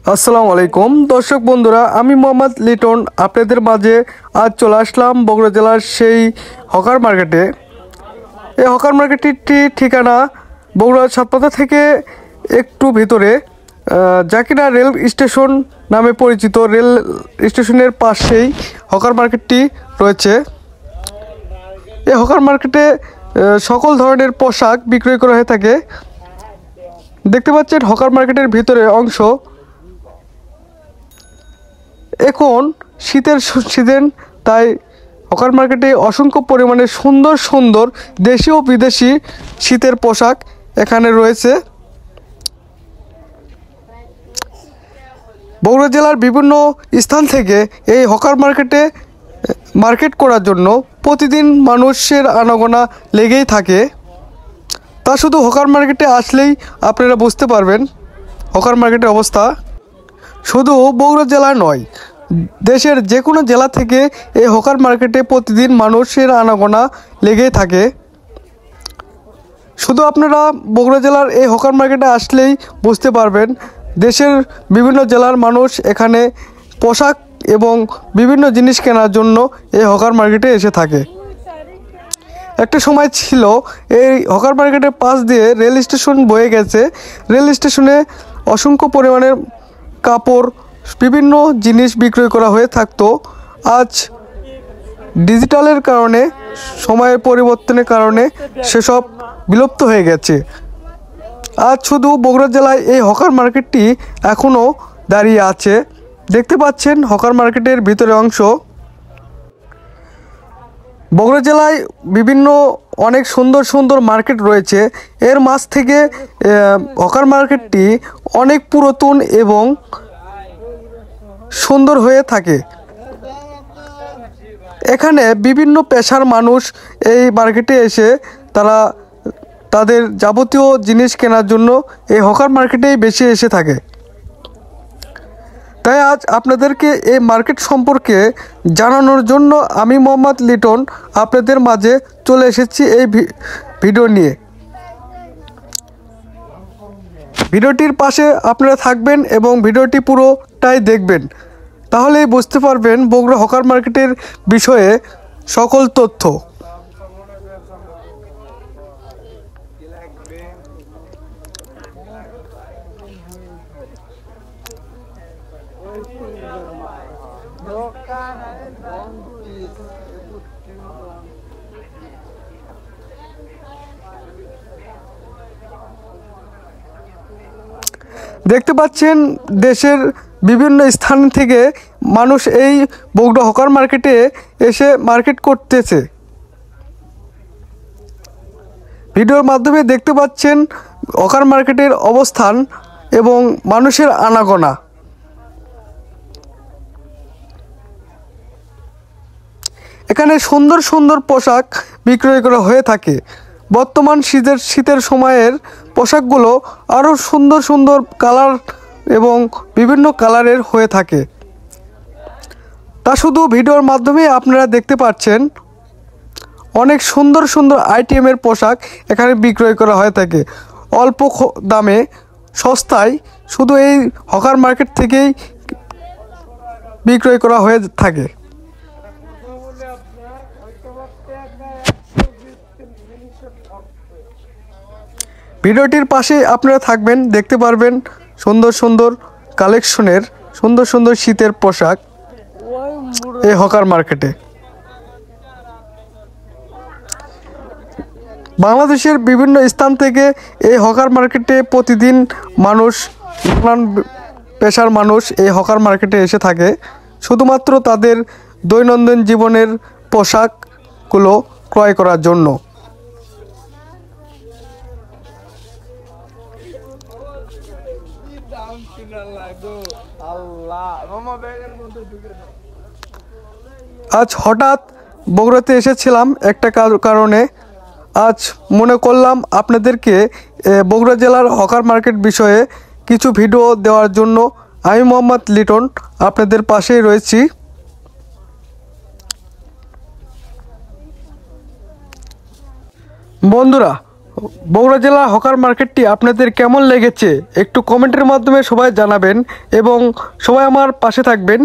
আসসালামু আলাইকুম দর্শক বন্ধুরা, আমি মোহাম্মদ লিটন আপনাদের মাঝে আজ চলে আসলাম বগুড়া জেলার সেই হকার মার্কেটে। এই হকার মার্কেটটির ঠিকানা বগুড়া সাতপাতা থেকে একটু ভিতরে, যা কিনা রেল স্টেশন নামে পরিচিত। রেল স্টেশনের পাশেই হকার মার্কেটটি রয়েছে। এই হকার মার্কেটে সকল ধরনের পোশাক বিক্রয় করা হয়ে থাকে। দেখতে পাচ্ছেন হকার মার্কেটের ভিতরে অংশ। এখন শীতের সিজন, তাই হকার মার্কেটে অসংখ্য পরিমাণে সুন্দর সুন্দর দেশি ও বিদেশি শীতের পোশাক এখানে রয়েছে। বগুড়া জেলার বিভিন্ন স্থান থেকে এই হকার মার্কেটে মার্কেট করার জন্য প্রতিদিন মানুষের আনাগোনা লেগেই থাকে। তা শুধু হকার মার্কেটে আসলেই আপনারা বুঝতে পারবেন হকার মার্কেটের অবস্থা। শুধু বগুড়া জেলা নয়, দেশের যে কোনো জেলা থেকে এই হকার মার্কেটে প্রতিদিন মানুষের আনাগোনা লেগেই থাকে। শুধু আপনারা বগুড়া জেলার এই হকার মার্কেটে আসলেই বুঝতে পারবেন দেশের বিভিন্ন জেলার মানুষ এখানে পোশাক এবং বিভিন্ন জিনিস কেনার জন্য এই হকার মার্কেটে এসে থাকে। একটা সময় ছিল এই হকার মার্কেটের পাশ দিয়ে রেল স্টেশন বয়ে গেছে। রেল স্টেশনে অসংখ্য পরিমাণের কাপড়, বিভিন্ন জিনিস বিক্রয় করা হয়ে থাকতো। আজ ডিজিটালের কারণে, সময়ের পরিবর্তনের কারণে সেসব বিলুপ্ত হয়ে গেছে। আজ শুধু বগুড়া জেলায় এই হকার মার্কেটটি এখনও দাঁড়িয়ে আছে। দেখতে পাচ্ছেন হকার মার্কেটের ভিতরে অংশ। বগুড়া জেলায় বিভিন্ন অনেক সুন্দর সুন্দর মার্কেট রয়েছে। এর মাঝ থেকে হকার মার্কেটটি অনেক পুরাতন এবং সুন্দর হয়ে থাকে। এখানে বিভিন্ন পেশার মানুষ এই মার্কেটে এসে তারা তাদের যাবতীয় জিনিস কেনার জন্য এই হকার মার্কেটেই বেশি এসে থাকে। তাই আজ আপনাদেরকে এই মার্কেট সম্পর্কে জানানোর জন্য আমি মোহাম্মদ লিটন আপনাদের মাঝে চলে এসেছি এই ভিডিও নিয়ে। ভিডিওটির পাশে আপনারা থাকবেন এবং ভিডিওটি পুরোটাই দেখবেন, তাহলেই বুঝতে পারবেন বগুড়া হকার মার্কেটের বিষয়ে সকল তথ্য। দেখতে পাচ্ছেন দেশের বিভিন্ন স্থান থেকে মানুষ এই বগুড়া হকার মার্কেটে এসে মার্কেট করতেছে। ভিডিওর মাধ্যমে দেখতে পাচ্ছেন হকার মার্কেটের অবস্থান এবং মানুষের আনাগোনা। এখানে সুন্দর সুন্দর পোশাক বিক্রয় করা হয়ে থাকে। বর্তমান শীতের সময়ের পোশাকগুলো আরও সুন্দর সুন্দর কালার এবং বিভিন্ন কালারের হয়ে থাকে। তা শুধু ভিডিওর মাধ্যমে আপনারা দেখতে পাচ্ছেন অনেক সুন্দর সুন্দর আইটেমের পোশাক এখানে বিক্রয় করা হয়ে থাকে অল্প দামে, সস্তায়। শুধু এই হকার মার্কেট থেকেই বিক্রয় করা হয়ে থাকে। ভিডিওটির পাশে আপনারা থাকবেন, দেখতে পারবেন সুন্দর সুন্দর কালেকশনের সুন্দর সুন্দর শীতের পোশাক এই হকার মার্কেটে। বাংলাদেশের বিভিন্ন স্থান থেকে এই হকার মার্কেটে প্রতিদিন মানুষ, নানান পেশার মানুষ এই হকার মার্কেটে এসে থাকে শুধুমাত্র তাদের দৈনন্দিন জীবনের পোশাকগুলো ক্রয় করার জন্য। আজ হঠাৎ বগুড়াতে এসেছিলাম একটা কারণে। আজ মনে করলাম আপনাদেরকে বগুড়া জেলার হকার মার্কেট বিষয়ে কিছু ভিডিও দেওয়ার জন্য আমি মোহাম্মদ লিটন আপনাদের পাশেই রয়েছি। বন্ধুরা, বগুড়া জেলার হকার মার্কেটটি আপনাদের কেমন লেগেছে একটু কমেন্টের মাধ্যমে সবাই জানাবেন এবং সবাই আমার পাশে থাকবেন।